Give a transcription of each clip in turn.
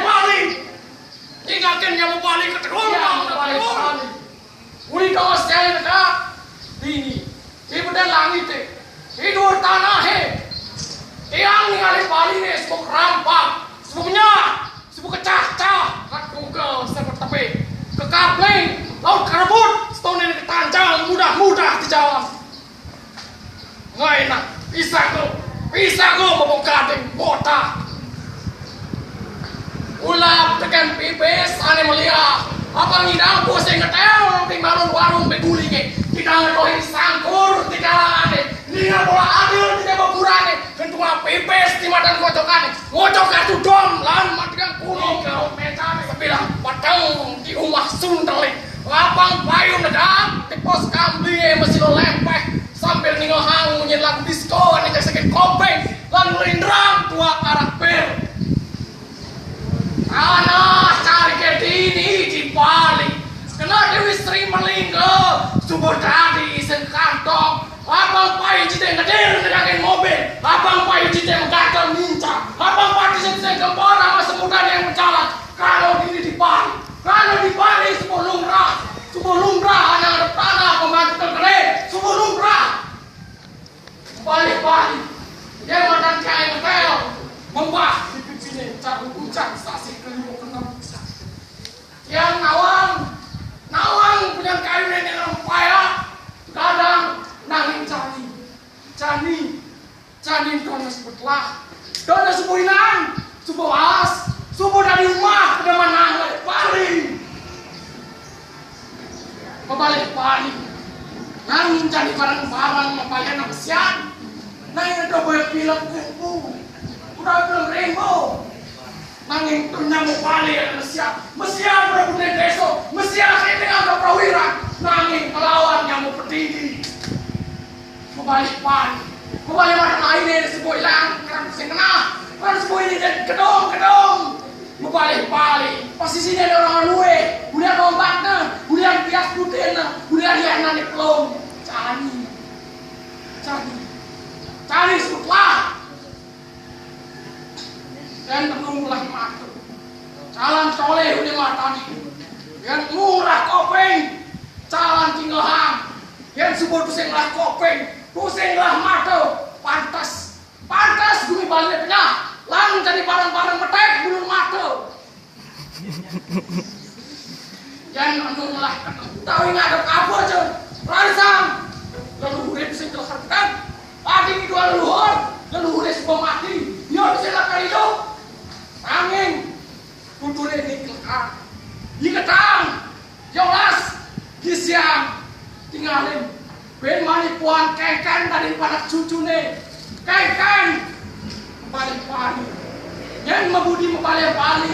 Balik. Tinggalkan yang balik ke terus. Uli kau sekali nak. Ini benar langit hidup tanah yang ningali Bali ni semua kerampak, semuanya, semua kecah-cah, kat Google, seperti tepi, ke kabling, laut kerebut, setahun ini ketanjang, mudah-mudah di jalan. Nggak enak, bisa go membongkar botak. Ulap tekan pipis, ane melihat, apa ngidang pusing ngetel, di malun warung begulingnya, tidak ngetohin sangkur, di kalangan Ningal bola adil tidak berkurang kentua pipis di madan kocokan itu dom lan matikan kuno kau mencari sebilang padang di rumah sundeling lapang payung nedap di pos kambing masih lo lempeh sambil ningal hang nyanyi lagu disco ane sakit kopeng lan melindrang tua arah bir tanah cari kedini di Bali kena Dewi Sri Melinggo subur tadi isen kantong abang payu cita ngedir ngedangin mobil abang payu cita menggagal minca abang payu cita gempor sama semudah yang berjalan kalau ini di Bali semua lumrah anak tanah pembantu terkeren semua lumrah Bali dia makan kain hotel membah di sini cari puncak stasi kelima ke-6 yang nawang punya kayu yang payah kadang nanging cani dona sebutlah dona sebuinan subuh as subuh dari rumah pada mana balik nanging cani barang membayar nama sian nanging ada banyak film kuku udah film rainbow nanging tunya mau balik Mesian berbudaya deso Mesian saya dengan ada prawira nanging melawan yang mau berdiri Kembali mana lain ni sebuah hilang kerana sengenah kerana sebuah ini dan gedung Kembali posisinya ada orang luwe bulian ombaknya bulian bias putihnya bulian liana ni pelong cari sebutlah dan menunggulah mata jalan soleh udah mata ni yang murah kopeng jalan tinggal hang yang sebut pusinglah kopeng pusinglah mata pantas bumi Bali punya lang jadi barang-barang metek bulu mata yang menunggulah tahu ingat ada apa aja ransang lalu udah pusing terharapkan adik itu lalu udah sebuah mati dia bisa lakar hidup angin kutunya ini kelakar diketang yolas gisiang tinggalin ben manipuan kengken daripada cucune kengken balik yang membudi Bali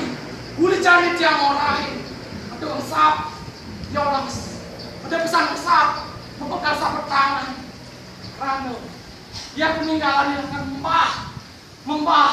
uli cari tiang orang ada usap yolas ada pesan usap membekal sapu tangan rano dia peninggalan yang membah